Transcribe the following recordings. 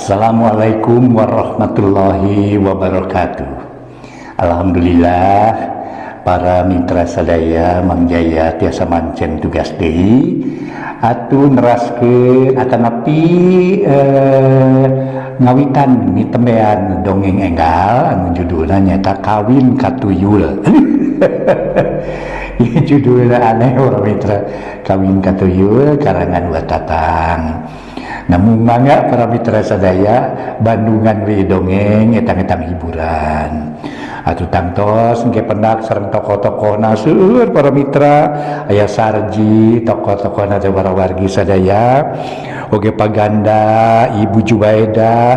Assalamualaikum warahmatullahi wabarakatuh. Alhamdulillah para mitra sadaya Mang Jaya tiasa mancen tugas deui atuh neraskeun atanapi ngawitan mitembean dongeng enggal anu judulna nyaeta Kawin Katuyul. Ieu judulna aneh para mitra, Kawin Katuyul karangan Watatang. Namun mangga para mitra sadaya Bandungan we dongeng etang-etang hiburan. Atuh tangtos engke pendak sareng tokoh-tokohna seueur para mitra aya Sarji tokoh-tokohna teh para wargi sadaya oge Paganda Ibu Jubaedah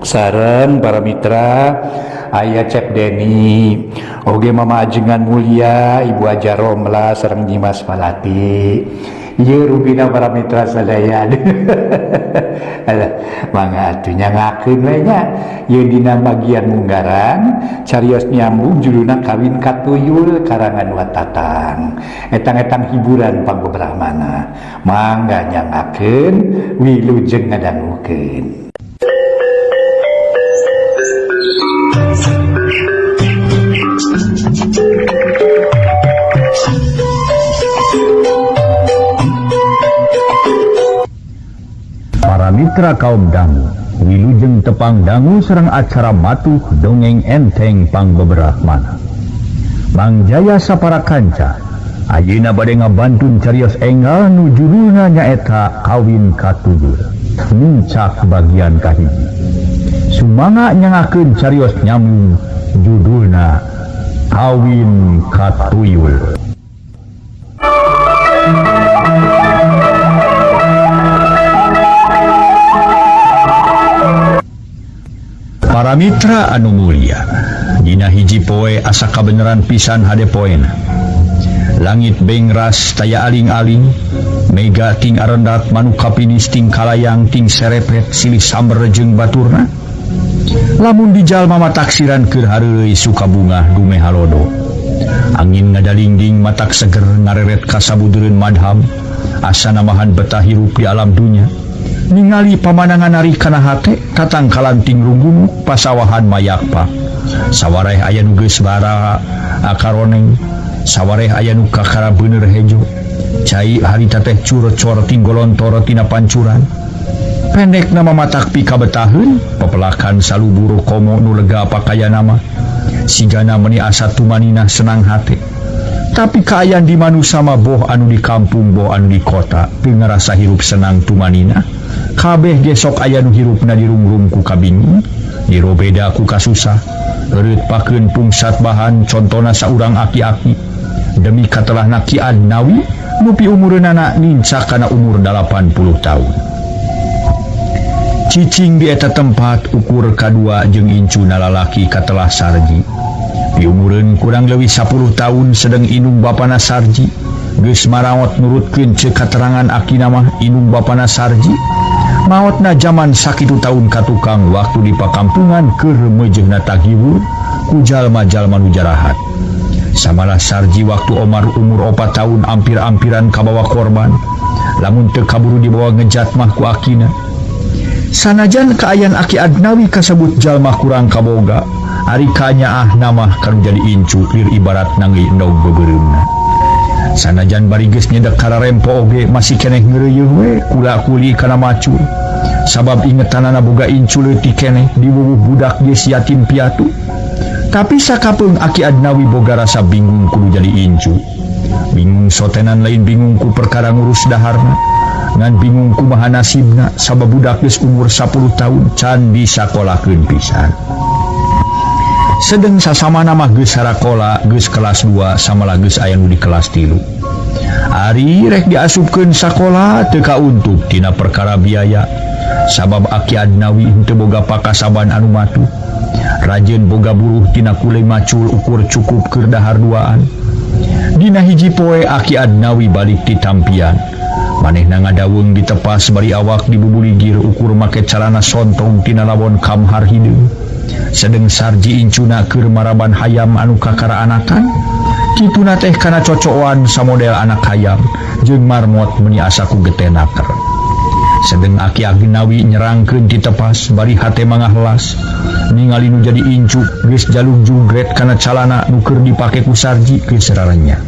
sareng para mitra aya Cep Deni oge Mama Ajengan Mulia Ibu Aja Romla sareng Nyimas Malati. Ieu rupina para mitra sadaya. Mangga atuh nyangakeun we nya. Ieu dina bagian munggaran carios nyambung judulna Kawin Katuyul karangan Watatang. Etang-etang hiburan pangbebrahmana. Mangga nyangakeun wilujeng ngadangukeun. Mitra kaum dangu, wilujeng tepang dangu serang acara matuh dongeng enteng pangbeberahmana. Mang Jaya sapara kanca, ayeuna bade ngabantun carios enggal nu judulna nyaeta Kawin Katuyul. Muncak bagian kahiji. Sumangga nyangakeun carios nyambung judulna Kawin Katuyul. Para mitra anu mulia, dina hiji poe asa kabeneran pisan hade poena. Langit bengras taya aling-aling, mega ting arendat manu kapinis ting kalayang ting serepet silih samber jeung baturna. Lamun di jalma mataksiran keur hareuy suka bunga dume halodo. Angin ngadalingding matak seger ngareret ka sabudeureun madham, asa namahan betah hirup di alam dunya. Ningali pamandangan ari kana hate tatang kalanting runggung pasawahan mayakpa sawareh aya nu geus bara akaroneng sawareh aya nu kakara bener hejo cai harita teh curcor tinggolontor tina pancuran pendek nama matak pika betaheun pepelakan saluburu komo nu lega pakaya nama sigana meni asa tumanina senang hate tapi kaayaan di manusia mah boh anu di kampung boh anu di kota teu ngarasa hirup senang tumanina kabeh gesok aya nu hirupna dirungrum ku kabingung dirobeda ku kasusah eureut pakeun pungsat bahan contona saurang aki-aki demi katelahna Ki Adnawi nu pi umureunana nincak kana umur 80 tahun cicing di eta tempat ukur kadua jeung incuna lalaki katelah Sarji di umureun kurang leuwih 10 tahun sedang inung bapana Sarji geus maraot nurutkeun ceuk katerangan akina mah inung bapana Sarji maotna zaman sakitu tahun katukang waktu di pakampungan keur meujeuhna taghibur ku jalma-jalma nu jarahat. Samalah Sarji waktu Omar umur 4 tahun ampir-ampiran kabawa korban lamun teu kaburu dibawa ngejat mah ku akina. Sanajan kaayaan Aki Adnawi kasebut jalma kurang kaboga ari kanyaah nama kanu jadi incu lir ibarat nanggi endog beubeureummna. Sanajan bari geus nyedek kararempo oge masih keneh ngeureuyeuh we kula-kuli kana macul sabab ingetanana boga incu leutik keneh diwuwuh budak geus yatim piatu tapi sakapeung Aki Adnawi boga rasa bingung kudu jadi incu bingung sotenan lain bingung ku perkara ngurus daharna ngan bingung kumaha nasibna sabab budak geus umur 10 tahun can disakolahkeun pisan sedeng sasamana mah geus sarakola geus kelas 2 samalah geus aya nu di kelas 3 ari rek diasupkeun sakola teu kauntuk tina perkara biaya sabab Aki Adnawi henteu boga pakasaban anu matuh rajeun boga buruh tina kulay macul ukur cukup keur dahar duaan dina hiji poe Aki Adnawi balik ti tampian manehna ngadaweung ditepas bari awak dibubuligir ukur make calana sontong tina lawon kamhar hideung sedeng Sarji incuna keur maraban hayam anu kakara anakan kituna teh kana cocokan samodel anak hayam jeung marmot meni asa ku getenaker sedang Aki Agnawi nyerangkeun ti tepas bari hate mangahlas ningali nu jadi incu geus jaluk jugret kana calana nu keur dipake ku Sarji ke sararenya.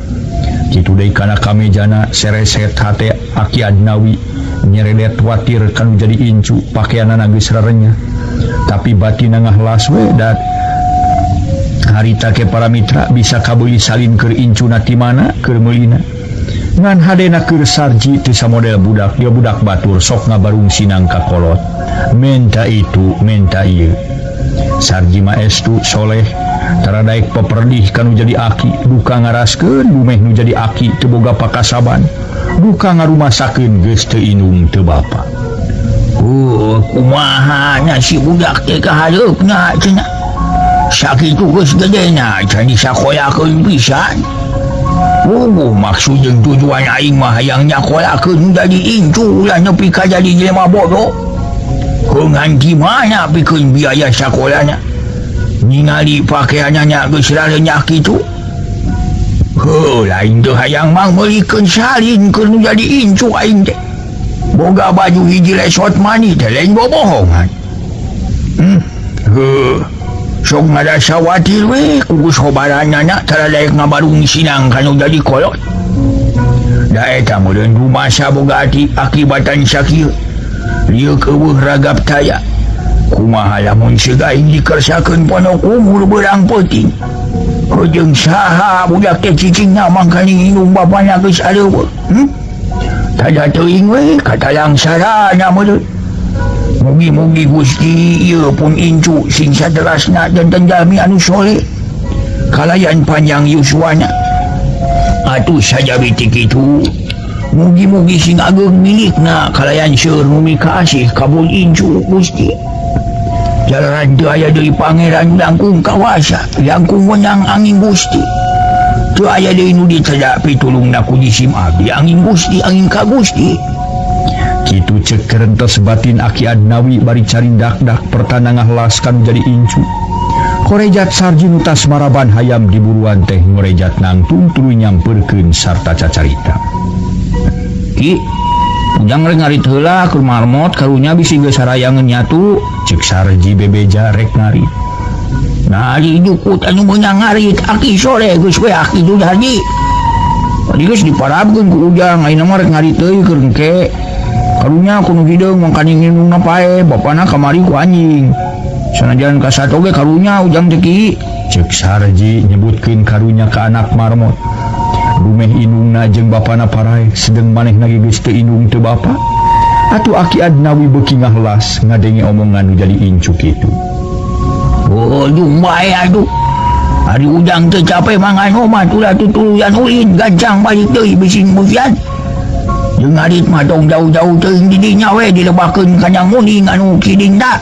Kitu deui kana kamejana sereset hate Aki Agnawi nyeredet watir kanu jadi incu pakaianana geus sararenya. Tapi batina ngahlas we dat harita ke para mitra bisa kabeuli salin keur incuna ti mana keur meulina. Ngan hadena keur Sarji teu samodel budak, ya budak batur sok ngabarung sinang ka kolot. Menta itu, menta ieu. Sarji maestu soleh, taradaek peperdih kanu jadi aki, duka ngaraskeun dumeh nu jadi aki teu boga pakasaban. Duka ngarumasakeun geus teu indung teu bapa. Kumaha nya si budak teh kahareupna cenah. Sakitu geus gedena can disakoyakeun pisan. Maksud jeung tujuan aing mah hayang nyakolakeun jadi incu lah nepi ka jadi jelema bodoh. Heungan gimana pikeun biaya sakolana? Ningali pakaiannya geus rarenya kitu. Lain teu hayang mang meulikeun salin keur nu jadi incu aing teh. Boga baju hiji resort mani teh lain bobohongan. Sok ngarasa watir we kugus hobaranana taradaek ngabarung sinang kanu jadi kolot. Da eta meureun rumasa boga ati akibatan sakieu. Lieu keueuh ragap taya. Kumaha lamun siga aing dikersakeun pono umur beurang peuting. Jeung saha budak teh cicingna mangkani indung bapana geus areueuh. Tada teuing we katalang sarana meureun. Mugi-mugi Gusti ieu pun incu sing saderasna janten jalmi anu soleh kalayan panjang yuswana. Atuh sajabi ti kitu mugi-mugi sing ageng milikna kalayan seueur nu mikasih kabul incu Gusti. Jalaran teu aya deui pangeran langkung kawasa langkung wenang angin Gusti. Teu aya deui nu ditedak pitulungna ku jisim abdi angin Gusti angin ka Gusti. Kitu cek kerentos batin Aki Agnawi bari carindak-dak pertana ngahlas kanu jadi incu. Korejat Sarji nutas maraban hayam diburuan teh ngorejat nangtung tuluy nyampeurkeun sarta cacarita. Ki, ujang rek ngarit heula keur marmot karunya bisi geus sarayangeun nyatu, cek Sarji bebeja rek ngarit. Nah, di jukut anu meunang ngarit Aki sore geus we Aki tu jadi. Adi geus diparabkeun ku ujang ayeuna mah rek ngarit teuing keur engke. Karunya kuno hideung mangkani nginungna pae bapana kamari ku anjing. Sanajan ka sato ge karunya ujang teh ki. Cek Sarji nyebutkeun karunya ka anak marmot. Dumeh indungna jeung bapana parae sedeng manehna ge geus teu indung teu bapa. Atuh Aki Agnawi beuki ngahlas ngadenge omongan nu jadi incu kitu. Dung bae aduh. Ari ujang teu cape mangan omat ulah tutuluyan ulin gancang balik deui bising musian. Jeung ngarit mah dong jauh-jauh teuing di dinya we dilebakeun kanyang muning anu kiding da.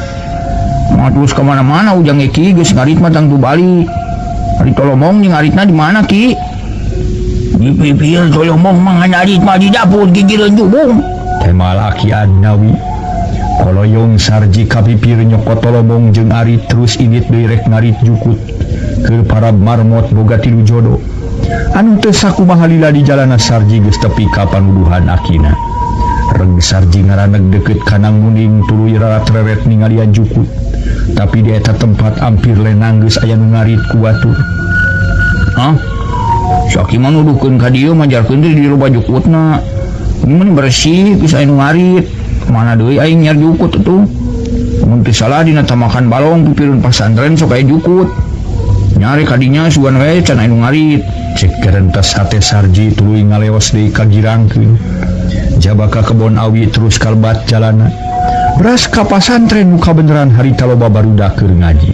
Mah terus ka mana-mana ujang Ki geus ngarit mah tang tu balik. Ari tolomong jeung ngaritna di mana Ki? Di pipir tolomong mah ngarit mah di dapur gigireun jubung. Temal Aki Agnawi. Koloyong Sarji kapipir nyokot tolomong jeung arit terus ingit deui rek ngarit jukut keur para marmot boga tilu jodoh. Anu teu sakumaha lila di jalana Sarji geus tepi ka panuduhan Akina. Reg Sarji ngaraneg deukeut kana nguning tuluy rarat-reret ningalian jukut. Tapi di eta tempat ampir lenang geus aya nu ngarit ku batur. Saki mah nuduhkeun ka dieu manjarkeun deui di loba jukutna. Mun bersih geus aya nu ngarit. Mana deui aing nyar jukut atuh. Mun teu salah dina tamakan balong pipireun pasantren sok aya jukut. Nyari kadinya sugan we can aya nu ngarit. Cek kerentas hate Sarji tuluy ngaleos deui ka girangkeun. Jabaka kebon awi terus kalbat jalana. Beras ka pasantren nu kabeneran harita loba barudak keur ngaji.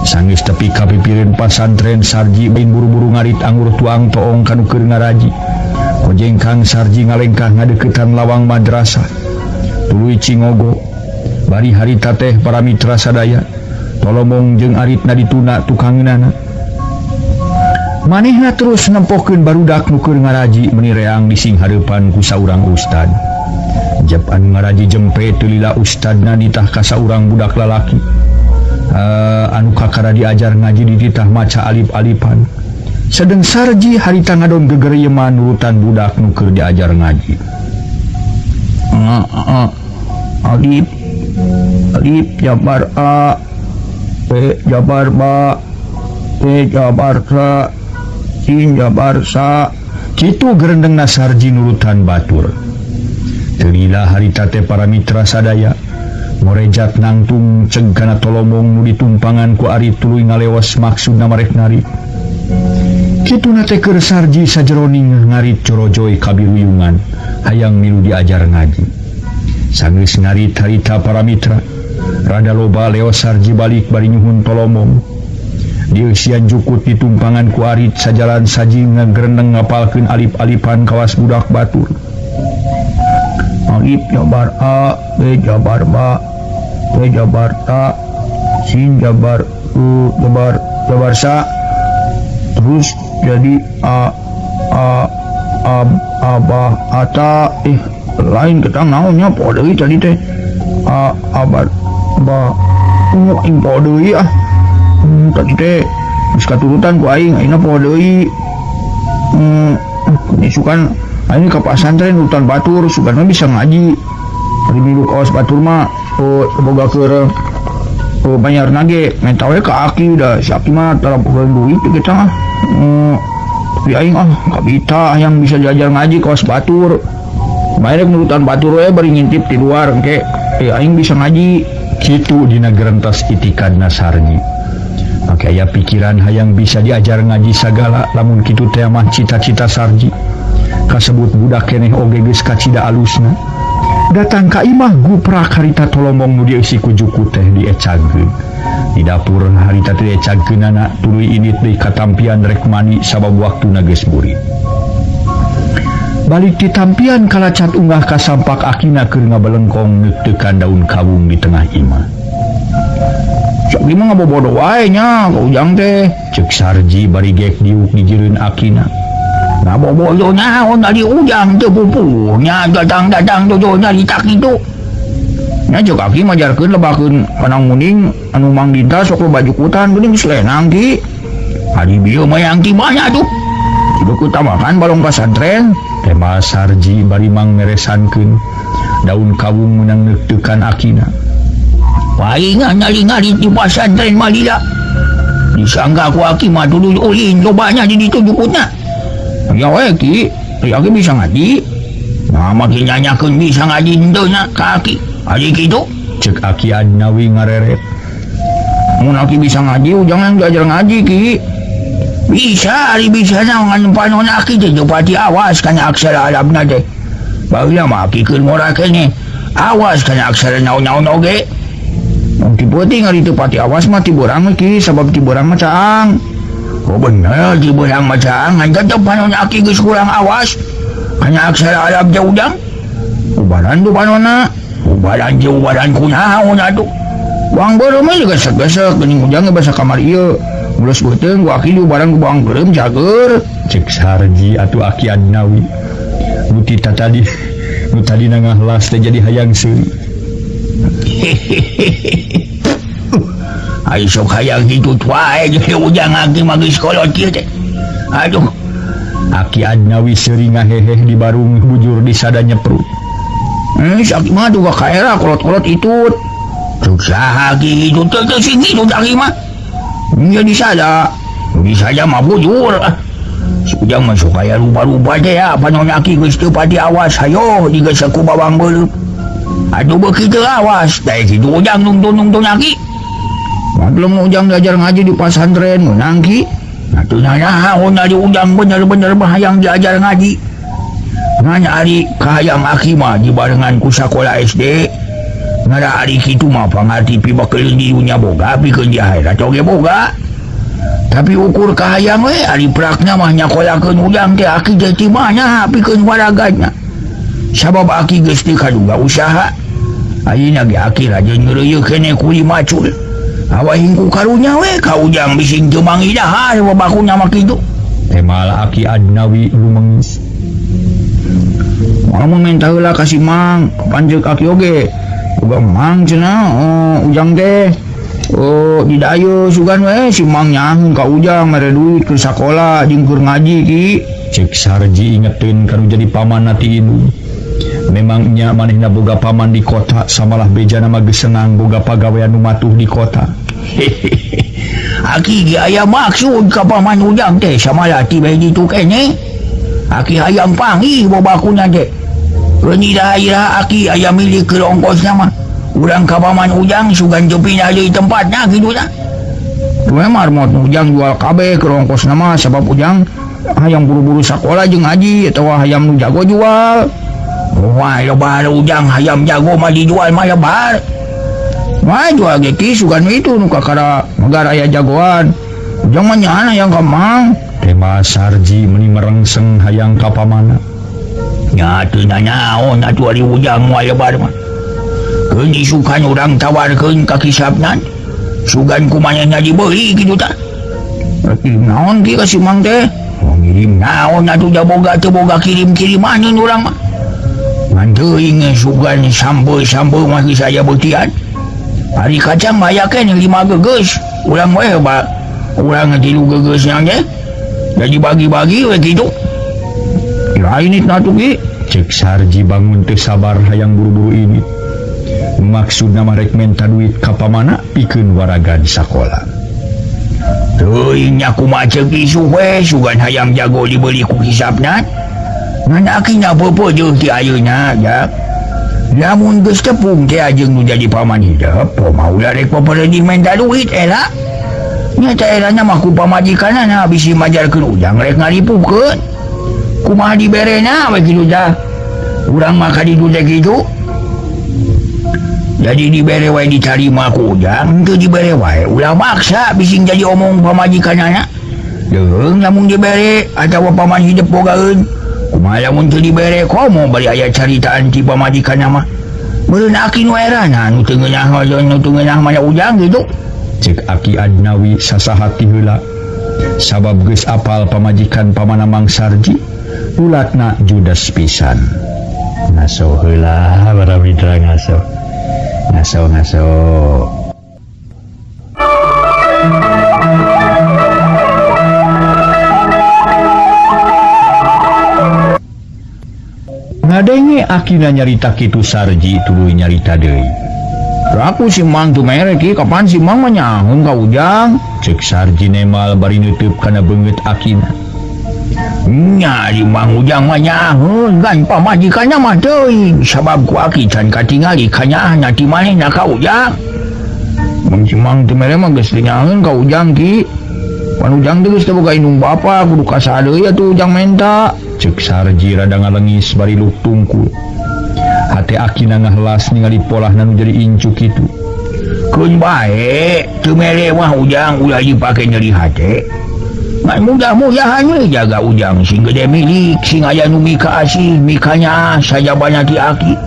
Sanggeus tepi ka pipireun pasantren Sarji bain buru-buru ngarit anggur tuang toong kanu keur ngaraji. Kojengkang Sarji ngalengkah ngadeuketan lawang madrasah. Tuluy cingogo. Bari harita teh para mitra sadaya tolomong jeung aritna dituna tukangeunana. Manehna terus nempokeun barudak nu keur ngaraji meuni reang dising hareupan ku saurang ustad. Jep anu ngaraji jempe teu lila ustadna ditah ka saurang budak lalaki. Anu kakara diajar ngaji di titah maca alif-alifan. Sedeng Sarji harita ngadon gegereuyeman nurutan budak nu keur diajar ngaji. alif jabar a, b jabar ba, t jabar sa, sin jabar sa. Kitu gerendeng Sarji nurutan batur. Terila harita teh para mitra sadaya morejat nangtung ceg kana tolomong nu ditumpangan ku ari tuluy ngalewas maksudna marek narik. Kituna teh keur Sarji sajeroning ngarit corojoy kabiruyungan hayang milu diajar ngaji. Sanggeus ngarit harita para mitra rada loba leos Sarji balik bari nyuhun tolomong. Dieu sian jukut ditumpangan ku arit sajalan saji ngagerendeng ngapalkeun alip-alipan kawas budak batur. Alif jabar a, b jabar ba, t jabar ta, sin jabar u jabar sa. Terus jadi abah ata lain ketang naonnya podeuy tadi teh abar ba ing podeuy tadi teh geus katurutan ku aing ayeuna podeuy sukan aing ka pasantren urutan batur sugan bisa ngaji ari milu kawas batur mah boga keur bayar nage menta we ka aki da si aki mah tara pogeun duit kita mah tapi aing kabita yang bisa jajar ngaji kawas batur bayar nurutan batur we bari ngintip di luar engke aing bisa ngaji kitu dina gerentos itikadna Sarji. Maka aya pikiran hayang bisa diajar ngaji sagala lamun kitu teh mah cita-cita Sarji. Kasebut budak keneh oge geus kacida alusna. Datang ka imah guprak harita tolomong nu dieusi ku juku teh diecagkeun. Di dapur harita teh diecagkeunana tuluy init deui katampian rek mani sabab waktuna geus buri. Balik di tampian kalacat unggah ka sampak akina keur ngabelengkong neuk-teukan daun kawung di tengah imah. Sok di mah ngabobodo wae nya ka ujang teh, cek Sarji bari gek diuk di jeureun akina. Ngabobodo naon dari ujang teh pupuhnya datang-datang dojonya ditak itu. Nya cek aki majarkeun lebakeun panang muning anu mang dinta sok loba jukutan geuning selenang ki. Ari bieu mah yang ti banyak tuh. Cibeukut tamakan balong pasantren. Tema Sarji bari mang meresankeun daun kawung menang neuk-teukan akina. Palingan ngali-ngali di pasantren Malila. Disangka ku aki mah dulu ulin lobanya di ditu jukutna. Ya we ki, aki bisa ngaji. Nah makin nyanyakeun bisa ngaji henteu nya ka aki. Ari kitu, cek Aki Adnawi ngareret. Mun aki bisa ngaji ujang yang diajar ngaji ki. Bisa, ari bisa na ngan panon aki teh pati awas kana aksara Arabna teh. Baheula mah aki keur ngora keneh. Awas kana aksara naon-naon oge. Mun ti peuting ari teu pati awas mah ti borang ki sabab ti borang mah caang. Oh bener ti borang mah caang ngan tetep panon aki geus kurang awas. Kana aksara Arab teh udang. Ubaran tu panonna. Ubaran je ubaran kunaon atuh. Wang beureum mah gesek-gesek geuning ujang basa kamar ieu. Mulus beuteung ku aki ubaran ku bawang beureum cager. Cek Sarji atuh Aki Adnawi. Nu tadi ngahlas teh jadi hayang seuri. Ai sok hayang kitu wae ge ujang aki mah geus kolot kieu teh. Aduh, Aki Adnawi seuring ngaheheh di barung bujur di sada nyeprut. Sakit mah tuh kaera kolot-kolot itu. Susah lagi itu teh sing itu tadi mah. Jadi saja mah bujur. Sujang mah sok aya rupa-rupa teh ya panon aki geus teu pati awas hayo digesek ku bawang beureum. Aduh bekitu awas, teh kitu ujang nungtun aki. Maklum ujang diajar ngaji di pasantren menang ki. Atuh naon ari ujang bener-bener bahayang diajar ngaji. Nganya ari kahayang aki mah dibarengan ku sakola SD. Ngara ari kitu mah pangarti pibakeun di dunya boga pikeun di akhirat oge boga. Tapi ukur kahayang we ari prakna mah nyakolakeun ujang teh aki teh ti mana pikeun waragana. Sabab aki geus teu kaduga usaha. Ayeuna ge aki rajin ngeureuyeun keneh kuli macul. Awahing ku karunya we ka ujang bising teu mangidahar babakuna mah kitu. Temal Aki Adnawi lumengis. Mau minta heula ka si Mang, panjeuk aki oge. Boga Mang cenah ujang teh. Di dayu sugan we si Mang nyaheun ka ujang mere duit keur sakola jeung keur ngaji ki. Cek Sarji ingetin kanu jadi pamanna ti indung. Memangnya manehna boga paman di kota samalah beja nama gesenang boga pagawean nu matuh di kota. Aki aya maksud ka paman ujang teh samalah ti bae ditu kene. Aki hayang panggih babakuna teh. Keuni daerah aki aya milik ke ongkosna mah. Urang ka paman ujang sugan jepina deui tempatna kitu tah. Memang marmot ujang jual kabeh ke ongkosna mah sabab ujang hayang buru-buru sakola jeung ngaji atawa hayam nu jago jual. Wah, lebar ujang hayam jago mah dijual mah lebar. Wah, jual ge sugan itu nu kakara negara aya jagoan. Ujang mah nyana yang kamang. Tema Sarji meni merengseng hayang ka pamana. Nya teu naon atuh ari ujang moal lebar mah. Keun isukan urang tawarkeun ka kisapnan. Sugan kumanehna dibeli kitu tah. Kirim naon ki ka si Mang teh? Ngirim naon atuh da boga teu boga kirim-kirimaneun urang mah. Ngan teuing sugan sambeul mah geus aya beutian. Ari kacang maya kene 5 gegeus. Urang we urang 3 gegeusna ge. Jadi bagi-bagi we kitu. Lain itu atuh ge. Cek Sarji bangun teu sabar hayang buru-buru ini. Maksudna mah rek menta duit ka pamana pikeun waragan sakola. Teuing nya kumaha ceuk isu we sugan hayam jago dibeli ku hisapna. Ngan akina beupeut jeung ti ayeuna jak. Lamun geus tepung teh ajeung nu jadi paman hidup, poe ulah rek papareuding menta duit ela. Nya teh elana mah ku pamajikanana bisi majarkeun ujang rek ngaripukeun. Kumaha diberena we kitu tah. Urang mah kaditu teh kitu. Jadi dibere wae ditarima ku ujang, teu dibere wae ulah maksa bising jadi omong pamajikanana. Deung lamun dibere atawa paman hidup bogaeun. Kumaha lamun teu dibere komo bari aya caritaan ti pamajikanna mah. Meureun aki nu erana nu teu ngeunah nu teu ngeunah mana ujang gitu. Cek Aki Adnawi sasahati heula. Sabab geus apal pamajikan pamana Mang Sarji, ulatna judes pisan. Ngaso heula para mitra ngaso. Ngaso. Ngadenge akina nyarita kitu Sarji tuluy nyarita deui. Rapu si Mang tu mere ki kapan si Mang mah nyahoun ka ujang? Cek Sarji nemal bari neuteub kana beungeut akina. Nya di Mang ujang mah nyahoun gan pamajikanna mah teuing sabab ku aki can katingali kanyahna ti manehna ka ujang. Mun si Mang tu mere mah geus nyahoun ka ujang ki. Pan ujang teh geus teu boga indung bapa kudu kasaha deui atuh ujang menta. Cek Sarji rada ngalengis bari lup tungkul. Hate akina ngahlas ningali polahna nu jadi incu kitu. Keun bae teu mere mah ujang ulah dipake nyeri hate. Ngan mudah-mudahan we jaga ujang sing gede milik sing aya nu mika asih mikanya sajabana ti aki.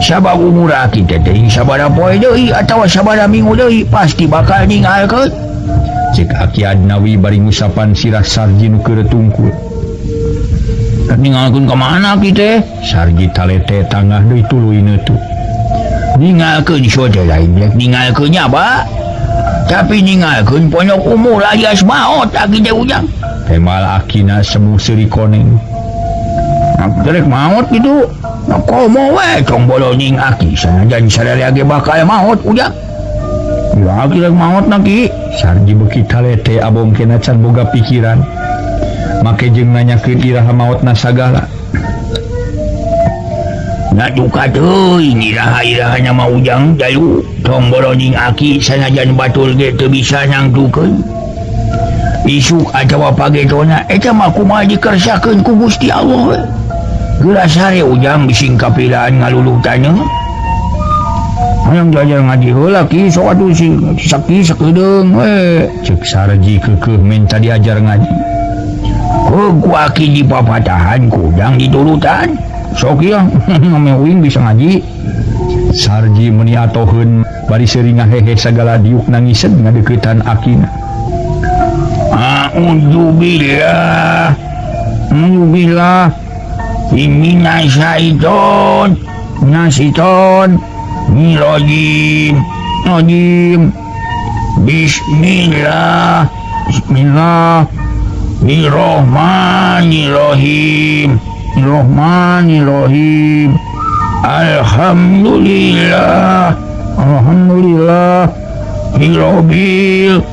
Sabab umur aki teh sabaraha poe deui atawa sabaraha minggu deui pasti bakal ninggalkeun. Cek Aki Adnawi bari ngusapan sirah Sarji nu keur tungkul. Ninggalkeun ka mana ki teh? Sarji talete tangah deui tuluy neutu. Ninggalkeun ieu teh lain rek ninggalkeun nya ba. Tapi ninggalkeun ponyok umur alias maot aki teh ujang. Temal akina semu seuri koneng. Aku rek maot gitu. Nah komo we tong boloning aki sanajan sadaya ge bakal maot ujang. Ya aki rek maot na ki. Sarji beuki talete abong kena can boga pikiran. Make jeung nanyakeun iraha maotna sagala. Ngaduka teuing iraha-irahana mah ujang dayu tong boloning aki sanajan batul ge teu bisa nangtukeun. Isuk atawa pagetona eta mah kumaha dikersakeun ku Gusti Allah we. Geura sare ujang bising kapilaan ngalulutanna. Hayang belajar ngaji heula ki sok atuh si sakti sakedeung we. Cek Sarji keukeuh minta diajar ngaji. Ku aki di papatahan ku ujang diturutan. Sok ya ngameuing bisa ngaji. Sarji meuni atoheun bari seuring ngahehe sagala diuk nangiseun ngadeuketan akina. A'udzubillah. Minasyaiton. Rajim. Bismillahirrahmanirrahim. Bismillahirrahmanirrahim. Alhamdulillah. Hirobil.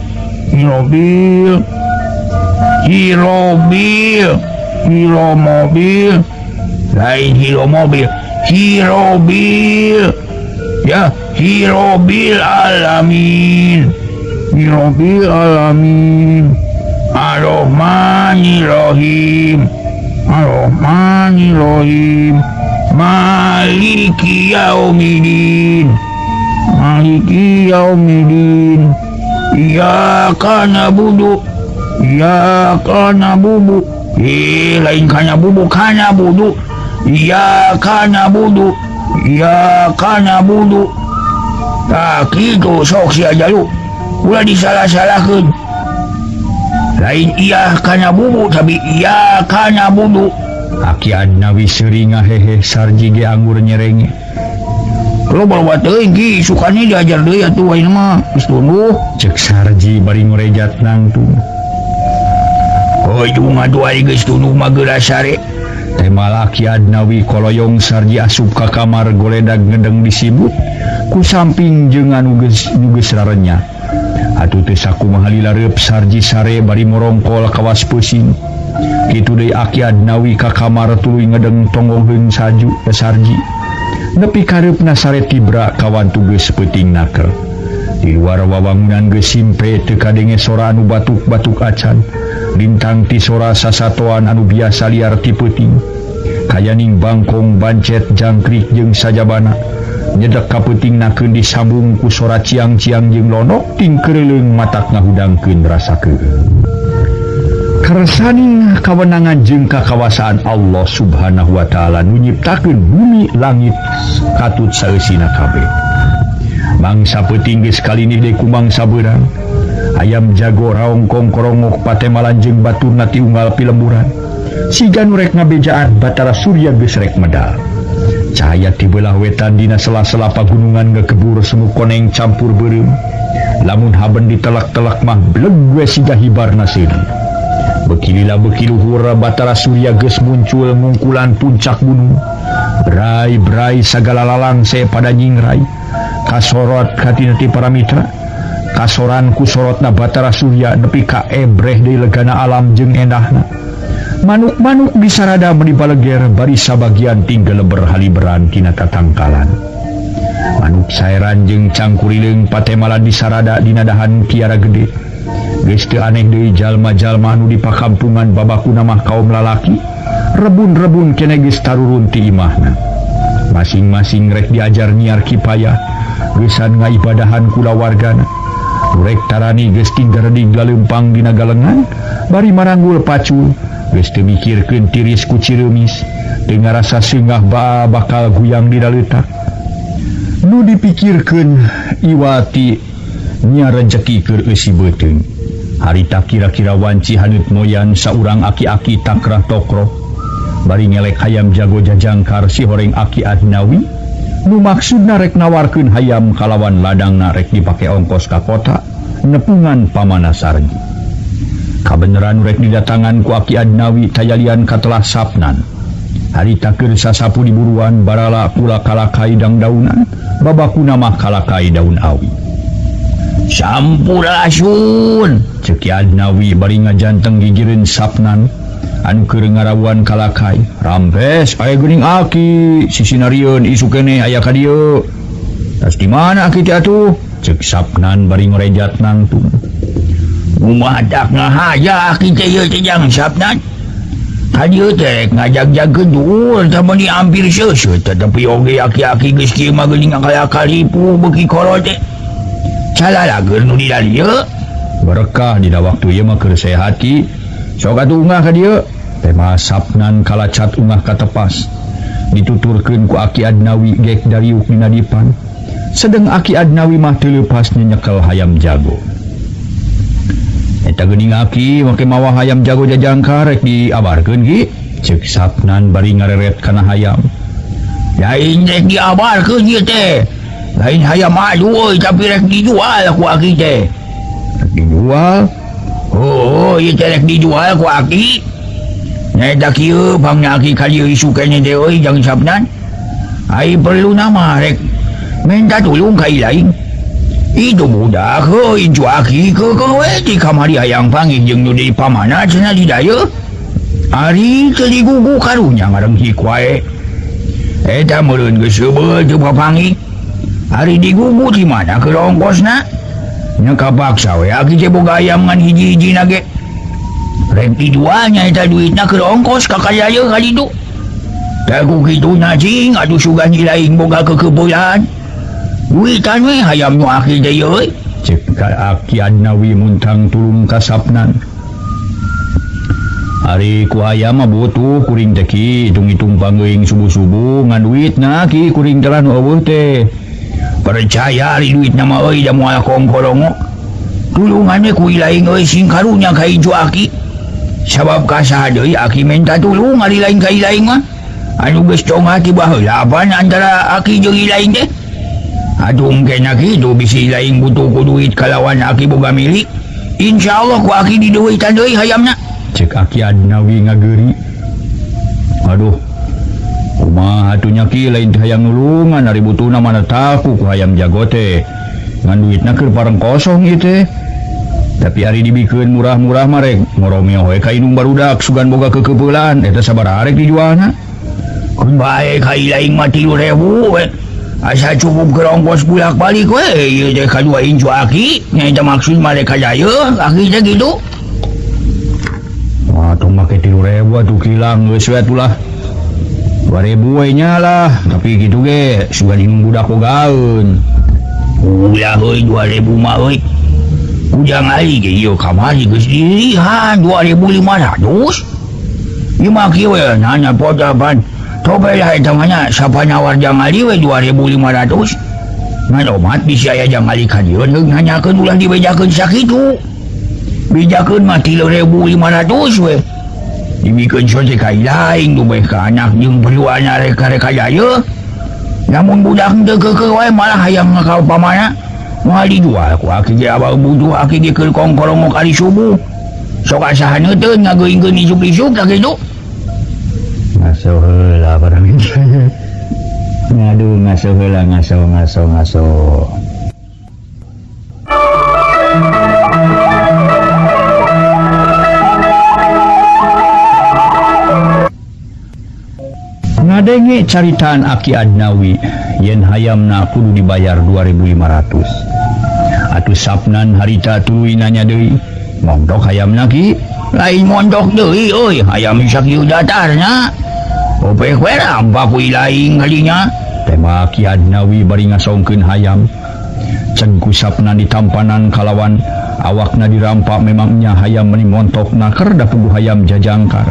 Hiromobil. Lain hiromobil. Hirobil. Ya, hirobil alamin. Ar-Rahmanir-Rahim. Maliki yaumiddin. Iyyaka na'budu. Lain kana budu. Iyyaka na'budu. Tak kitu sok sia jalu. Ulah disalah-salahkeun. Lain iyyaka na'budu tapi iyyaka na'budu. Aki Adnawi seuring ngahehe sarji ge anggur nyerenge. Kalau bawa teuing ki sukanya diajar deui atuh ayeuna mah geus tunduh. Cek sarji bari ngorejat nangtung. Oh itu ngadu ari geus tunduh mah geura sare. Tema laki Adnawi koloyong sarji asup ka kamar goledag ngedeng disibut ku samping jeung anu geus rarenya. Atuh teu sakumaha lilareup sarji sare bari morongkol kawas pusing. Kitu deui Aki Adnawi ka kamar tuluy ngedeng tonggoheun saju ke sarji. Nepi kareupna sare tibra kawan tugeus peuting nakel. Di luar wawangunan geus simpe teu kadenge sora anu batuk-batuk acan. Lintang ti sora sasatoan anu biasa liar ti peuting. Kayaning bangkong bancet jangkrik jeung sajabana. Nyedek ka peuting nakeun disambung ku sora ciang-ciang jeung lonok ting keureleung matak ngahudangkeun rasa keun. Kersaning kawenangan jeung kakawasaan Allah Subhanahu wa taala nu nyiptakeun bumi langit katut saeusina kabeh. Mangsa peuting geus kalini deui ku mangsa beurang. Ayam jago raong kongkorongok patemalan jeung baturna ti unggal pilemburan. Siga nu rek ngabejaan Batara Surya geus rek medal. Cahaya ti beulah wetan dina sela-sela pagunungan ngekebur semu koneng campur beureum. Lamun haben ditelak-telak mah bleg we siga hibarna seudeuh. Bekili luhur Batara Surya geus muncul ngungkulan puncak gunung. Brai-brai sagala lalangse pada nyingrai. Kasorot katina ti para mitra. Kasoran ku sorotna Batara Surya nepi ka ebreh deui legana alam jeung endahna. Manuk-manuk disarada meuni baleger bari sabagian tinggal berhaliberan tina tatangkalan. Manuk saeran jeung cangkurileung patemalan disarada dina dahan kiara gede. Geus teu aneh deui jalma-jalma anu di pakampungan babakuna mah kaum lalaki, rebun-rebun keneh geus tarurun ti imahna. Masing-masing rek diajar nyiar kipayah, geusan ngaibadahan kula wargana. Rek tarani geus tinggaredig galeumpang dina galengan, bari maranggul pacul, geus teu mikirkeun tiris ku cireumis, teu ngarasa seungah bakal guyang dina leutak. Nu dipikirkeun iwati nya rezeki keur eusi beuteung. Harita kira-kira wanci haneut moyan saurang aki-aki takrah tokro. Bari ngelek hayam jago jajangkar si horeng Aki Adnawi. Nu maksudna rek nawarkeun hayam kalawan ladangna rek dipake ongkos ka kota nepungan pamana sargi. Kabeneran rek didatangan ku Aki Adnawi tayalian katelah sapnan. Harita keur sasapu diburuan barala pula kalakai dang daunan, babakuna mah kalakai daun awi. Sampurasun Ceki Adnawi bari ngajanteng gigireun sapnan anu keur ngarawan kalakai. Rampes aya geuning Aki sisinarieun isu keneh aya ka dieu. Tas di mana Aki teh atuh? Cek sapnan bari ngorejat nangtung. Umadak ngahaya Aki teh ieu teh jang sapnan. Ka dieu teh rek ngajag-jagkeun duul sama ni hampir seuseut tetapi oge aki-aki geus kieu mah geuning akal-akalipu beuki kolot teh. Calala keur nu di dieu Berkah dina waktu ieu mah keur sehat ki. Sok atuh ungah ka dieu. Tema sapnan kalacat ungah ka tepas. Dituturkeun ku Aki Adnawi gek dariuk dina dipan. Sedeng Aki Adnawi mah teu leupas nyekel hayam jago. Eta geuning Aki make mawa hayam jago jajangkar rek diabarkeun ki. Ceuk sapnan bari ngareret kana hayam. Lain rek diabarkeun ieu teh. Lain hayam adu euy tapi rek dijual ku Aki teh. Rek dijual? Oh, ieu teh rek dijual ku Aki. Neta kieu bangna aki kali isu kene teh euy jang sabnan. Ai perlu nama rek minta tolong kai lain. Itu budak euy cuaki ke kowe di kamari hayang panggih jeung nu di pamana cenah di daya. Ari teu digugu karunya ngareng hikwae. Eta meureun geus seubeuh teu papanggih. Ari digugu di mana ke ongkosna? Nya kapaksa we aki teh boga ayam ngan hiji-hijina ge. Rek dijualnya eta duitna ke ongkos ka kayaya kali itu. Taku kitu cing atuh sugan lain boga kekebulan. Duitan we hayam nu aki teh euy. Cek ka Aki Adnawi muntang tulung kasapnan. Ari ku hayam mah butuh kuring teh ki hitung-hitung panggeuing subuh-subuh ngan duitna ki kuring telah nu eueuh teh. Percaya ari duitna mah euy da moal kongkolongo. Tulungan we ku ilaing euy sing karunya ka ijo aki. Sabab kasaha deui aki minta tulung ari lain ka ilaing mah. Anu geus cong hati baheulapan antara aki jeung ilaing teh. Atuh engkena kitu bisi ilaing butuh ku duit kalawan aki boga milik. Insyaallah ku aki diduitan deui hayamna. Cek Aki Adnawi ngageuri. Aduh, kumaha atunya ki lain teh hayang nulungan ari butuhna mana taku ku hayam jago teh. Ngan duitna keur pareng kosong ieu teh. Tapi ari dibikeun murah-murah mah rek ngoromeo we ka indung barudak sugan boga kekeupelan eta sabaraha rek dijualna. Kun bae ka ilaing mah 3.000 we. Asa cukup ke ongkos bulak-balik we ieu teh kadua incu aki. Nya eta maksud mah rek kajaya aki teh kitu. Wah, tong make 3.000 atuh kilang geus we atuh lah. 2.000 we nya lah, tapi kitu ge sugan indung budak bogaeun. Ulah euy 2.000 mah euy. Ujang ali ge ieu kamari geus dilihan 2.500. Ieu mah kieu we nanya podapan. Coba lah eta mah nya sapa nawar jang ali we 2.500. Ngan omat bisa aya jang ali ka dieu nanyakeun ulah dibejakeun sakitu. Bejakeun mah 3.500 we. Dibikeun sote ka ilaing dubeh ka anak jeung perluana rek jaya. Namun budak teu keukeuh wae malah hayang ngakal pamana. Moal dijual ku aki ge abah butuh aki ge keur kongkolongo kali subuh. Sok asahan neuteun ngageuingkeun isuk-isuk tah kitu. Ngaso heula barang itu. Ngaduh ngaso heula ngaso. Ngadenge caritaan Aki Adnawi yen hayamna kudu dibayar 2.500. Atuh sapnan harita tuluy nanya deui, mondok hayamna ki? Lain mondok deui euy, hayam sakieu datarna. Opek we rampa ku ilaing kalinya. Tema Aki Adnawi bari ngasongkeun hayam. Cengku sapnan ditampanan kalawan awakna dirampak memangnya hayam meni montokna keur da puguh hayam jajangkar.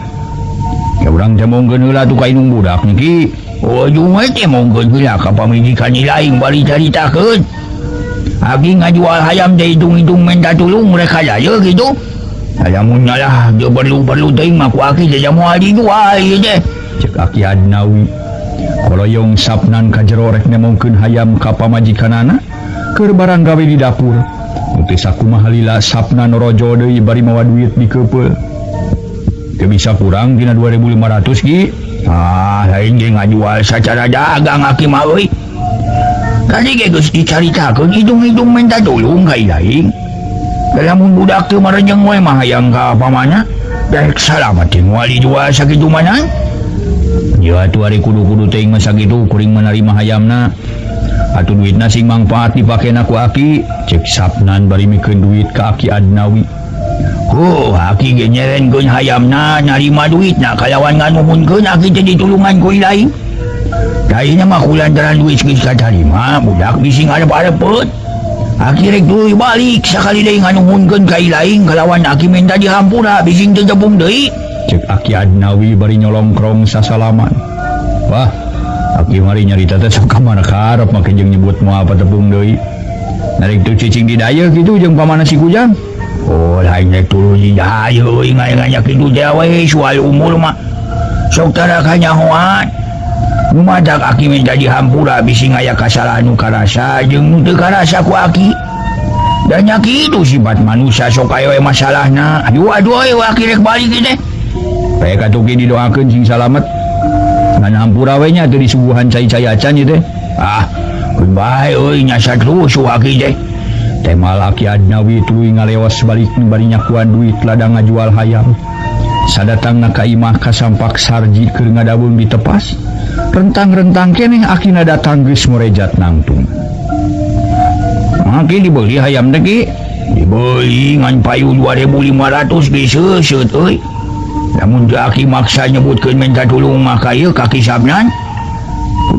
Ya urang teh mongkeun heula atuh ka indung budak niki. Oh jeung we teh mongkeun heula ka pamijikan ilaing bari caritakeun. Aki ngajual hayam teh hitung-hitung minta tulung mereka jaya gitu. Lamun lah dia perlu teuing mah ku aki teh moal dijual ieu teh. Cek Aki Adnawi. Koloyong sapnan ka jero rek nemongkeun hayam ka pamajikanana keur barang gawe di dapur. Teu sakumaha lila sapnan rojo deui bari mawa duit dikeupeul. Teu bisa kurang dina 2.500 ki. Lain ge ngajual sacara dagang aki mah euy. Tadi ge geus dicaritakeun hitung-hitung minta tulung ka ilaing. Lamun budak teu marenjeng we mah hayang ka pamana, daek salamat teh moal dijual sakitu manang. Ya atuh ari kudu-kudu teuing mah sakitu kuring menerima hayamna. Atuh duitna sing mangpaat dipakena ku aki, cek sapnan bari mikeun duit ka Aki Adnawi. Aki ge nyerenkeun hayamna narima duitna kalawan nganuhunkeun aki teh ditulungan ku ilaing. Daina mah kulantaran duit geus katarima, budak bisi ngarep-arepeut. Aki rek tuluy balik sakali deui nganuhunkeun ka ilaing kalawan aki minta dihampura bisi teu tepung deui. Cek Aki Adnawi bari nyolongkrong sasalaman. Wah, Aki mari nyarita teh sok ka mana karep make jeung nyebut moal patepung deui. Narek teu cicing di daya kitu jeung pamana si Kujang. Lain rek tuluy di daya euy ngaya-ngaya kitu teh we soal umur mah. Sok tara kanyahoan. Numadak aki minta dihampura bisi ngaya kasalahan nu karasa jeung nu teu karasa ku aki. Dan nya kitu sifat manusia sok aya we masalahna. Aduh we aki rek balik teh. Paya katoke didoakeun sing salamet. Ngan hampura we nya teu disuguhan cai-cai acan ieu teh. Kun bae euy nya terus waki teh. Teh malaki Adnawi tuluy ngaleos balik bari nyakuan duit ladang ngajual hayam. Sadatangna ka imah kasampak Sarji keur ngadabung di tepas. Rentang-rentang keneh akina datang geus morejat nangtung. Maki dibeli hayam teh ki. Dibeli ngan payu 2.500 geus seuseut euy. Namun aki maksa nyebutkeun minta tulung mah ka ieu kaki sabnan.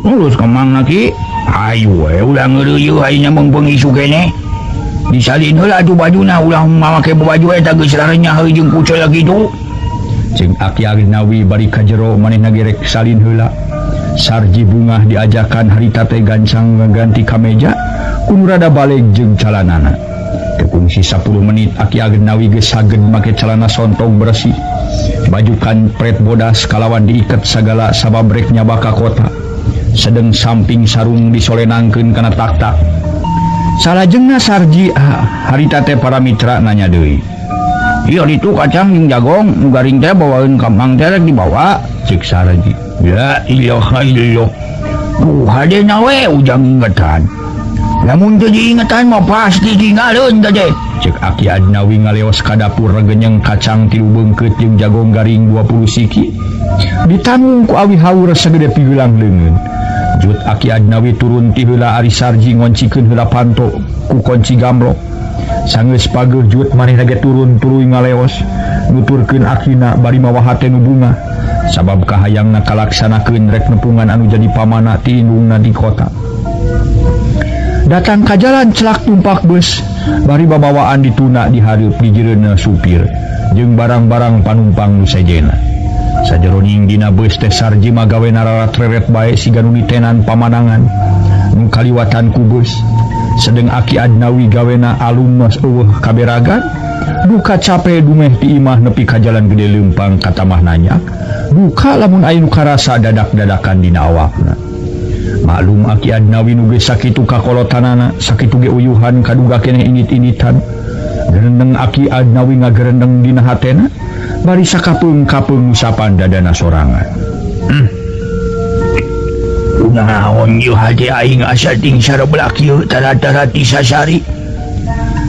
Terus kemang ki. Ayo we ulah ngeureuyeuh hayna meungpeung isu keneh. Disalin heula atuh bajuna ulah mamake baju eta geus larenya heuh jeung kucel kitu. Cing Aki Adnawi bari ka jero manehna gerek salin heula. Sarji Bungah diajakan harita teh gancang ngganti kameja kun rada balik jeung calanana. Teu kungsi 10 menit Aki Adnawi geus saged make calana sontong bersih. Bajukan pret bodas kalawan diiket sagala sababrek nyaba ka kota. Sedeng samping sarung disolenangkeun kana tak-tak. Salajengna Sarji harita teh para mitra nanya deui. Ieu ditu kacang jeung jagong nu garing teh bawaeun ka Mang teh rek dibawa cik Sarji. Ya ilaha illallah. Hadena we ujang ingetan. Lamun teu diingetan mah pasti tinggalkeun teh. Cek Aki Adnawi ngaleos ka dapur regenyeng kacang 3 beungkeut jeung jagong garing 20 siki. Ditanggung ku awi haur sagede pigulang leungeun. Jut Aki Adnawi turun ti heula ari Sarji ngoncikeun heula panto ku kunci gamblok. Sanggeus pageuh Jut manehna ge turun tuluy ngaleos nuturkeun Akina bari mawa hate nu bunga sabab kahayangna kalaksanakeun rek nepungan anu jadi pamana ti indungna di kota. Datang ka jalan celak tumpak bus bari babawaan dituna di hareup di jireunna supir jeung barang-barang panumpang nu sejena. Sajeroning dina beus teh Sarji magawena rarat-reret bae siga nu ditenan pamanangan nu kaliwatan ku beus. Sedeng Aki Adnawi gawena alum mas eueuh kaberagan duka cape dumeh ti imah nepi ka jalan gede leumpang ka tamah nanyak duka lamun aya nu karasa dadak-dadakan dina awakna. Maklum Aki Adnawi nu geus sakitu kakolotanana sakitu ge uyuhan kaduga keneh init-initan. Gerendeng Aki Adnawi ngagerendeng dina hatena bari sakapeung-kapeung usapan dadana sorangan. Naon ieu hade aing asa ting sareblak ieu tara-tara ti sasari.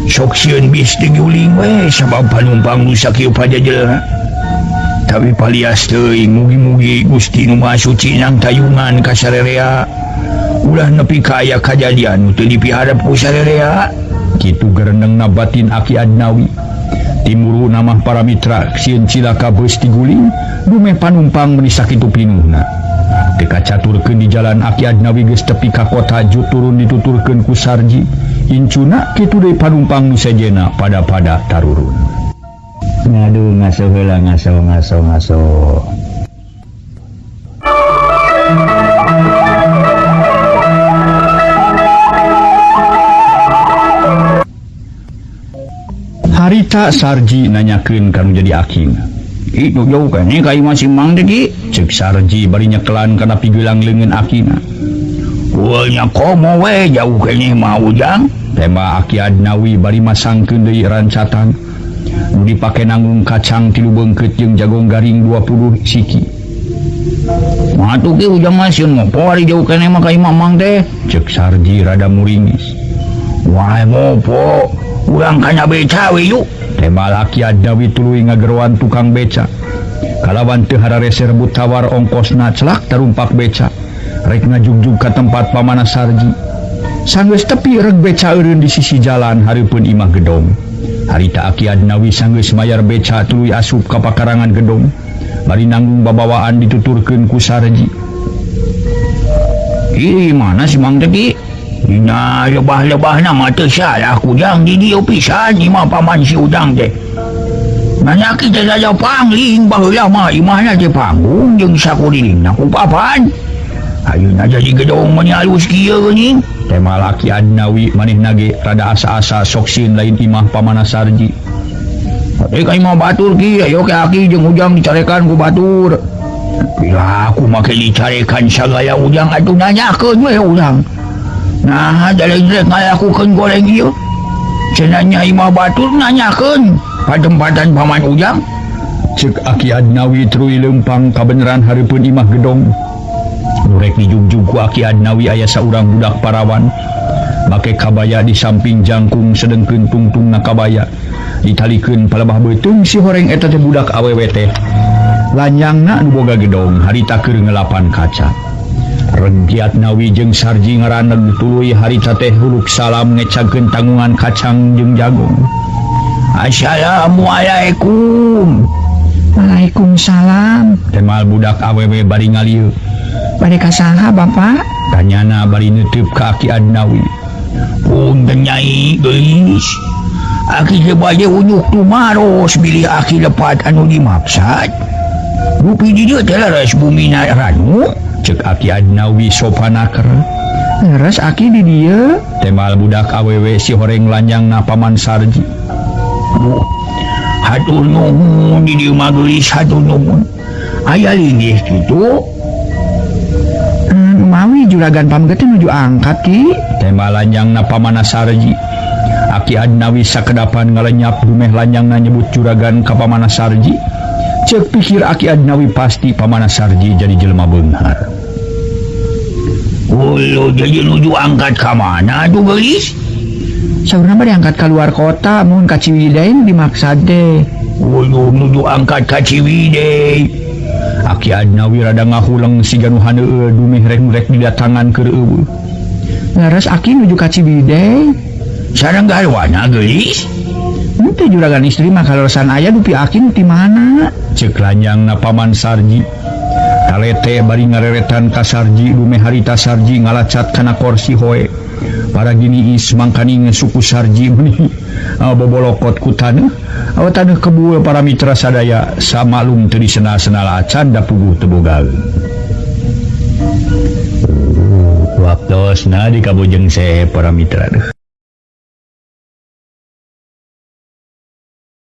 Sok sieun bis teu guling we sabab panumpang nu sakieu pajajelna. Tapi palias teuing mugi-mugi Gusti nu Maha Suci nang tayungan ka sarerea. Ulah nepi ka aya kajadian nu teu dipiharep ku sarerea. Kitu gerendengna batin Aki Adnawi. Timuru namah para mitra sieun cilaka beus ti guling dumeh panumpang meuni sakitu pinuhna. Teka caturkeun di jalan Aki Adnawi geus tepi ka kota Jut turun dituturkeun ku Sarji. Incuna kitu deui panumpang nu sejena pada-pada tarurun. Ngaduh ngaso heula ngaso. Harita Sarji nanyakeun kanu jadi akina. Itu jauh kan ka imah si Mang teh ki. Cek Sarji bari nyekelan kana pigeulang leungeun Akina. Wah nya komo we jauh keneh mah ujang. Tema Aki Adnawi bari masangkeun deui rancatan nu dipake nanggung kacang 3 beungkeut jeung jagong garing 20 siki. Mah atuh ki ujang mah sieun ngopo ari jauh keneh mah ka imah Mang teh. Cek Sarji rada muringis. Wah ngopo urang kana beca we yuk. Tema Aki Adnawi tuluy ngageroan tukang beca. Kalawan teu hararese rebut tawar ongkosna celak tarumpak beca. Rek ngajugjug ka tempat pamana Sarji. Sanggeus tepi reg beca eureun di sisi jalan hareupeun imah gedong. Harita Aki Adnawi sanggeus mayar beca tuluy asup ka pakarangan gedong. Bari nanggung babawaan dituturkeun ku Sarji. Ih mana si Mang teh ki? Nya lebah-lebahna mah teu salah kujang di dieu pisan imah paman si ujang teh. Nanya kita saja pangling baheula mah imahna teh panggung jeung sakuringna ku papan. Ayeuna jadi gedong meni alus kieu geuning. Tema Aki Adnawi manehna ge rada asa-asa sok sieun lain imah pamana Sarji. Ka imah batur ki ayo ke Aki jeung ujang dicarekan ku batur. Ya aku make dicarekan sagala ujang atuh nanyakeun we urang. Nah, jalan rek ngalakukeun goreng ieu. Cenanya imah batur nanyakeun padempatan paman ujang. Cek Aki Adnawi trui lempang kabeneran hareupeun imah gedong. Nurek dijugjug ku Aki Adnawi aya saurang budak parawan make kabaya di samping jangkung sedengkeun tungtungna kabaya ditalikeun palebah beuteung si horeng eta teh budak awewe teh. Lanyangna nu boga gedong harita keur ngelapan kaca. Rengki Adnawi jeung Sarji ngaraneg tuluy harita teh huluk salam ngecagkeun tanggungan kacang jeung jagung. Assalamualaikum. Waalaikumsalam. Temal budak awewe bari ngalieu. Bade ka saha Bapak? Tanyana bari neuteub ka Aki Adnawi. Punten Nyai geus. Aki teh bade unyuk tumaros bilih aki lepat anu dimaksad. Rupi di dieu teh leres bumina ranu. Cek Aki Adnawi sopanaker. Leres Aki di dieu. Temal budak awewe si horeng lanyangna Paman Sarji. Hatur nuhun di dieu mah geulis hatur nuhun. Aya linggih kitu. Mawi juragan pamget nuju angkat Ki. Temal lanyangna Pamana Sarji. Aki Adnawi sakedapan ngalenyap dumeh lanyangna nyebut juragan ka Pamana Sarji. Cek pikir Aki Adnawi pasti Pamana Sarji jadi jelema beunghar. Ulu jadi nuju angkat ka mana tuh geulis? Saurna bade angkat ka luar kota mun ka Ciwidey nu dimaksad teh. Ulu nuju angkat ka Ciwidey. Aki Adnawi rada ngahuleng siga nu haneueu dumeh rek didatangan keur eueuh. Leres Aki nuju ka Ciwidey. Sareng garwana geulis? Henteu juragan istri mah kaleresan aya dupi Aki nu ti mana? Cek lanyangna Paman Sarji. Talete bari ngareretan ka Sarji dumeh harita Sarji ngalacat kana kursi hoe. Para gini is mangkani suku Sarji meuni bobolokot ku taneuh. Awa taneuh kebuul para mitra sadaya samalum teu disena-senala acan da puguh teu bogaeun. Waktosna di kabujeng se para mitra.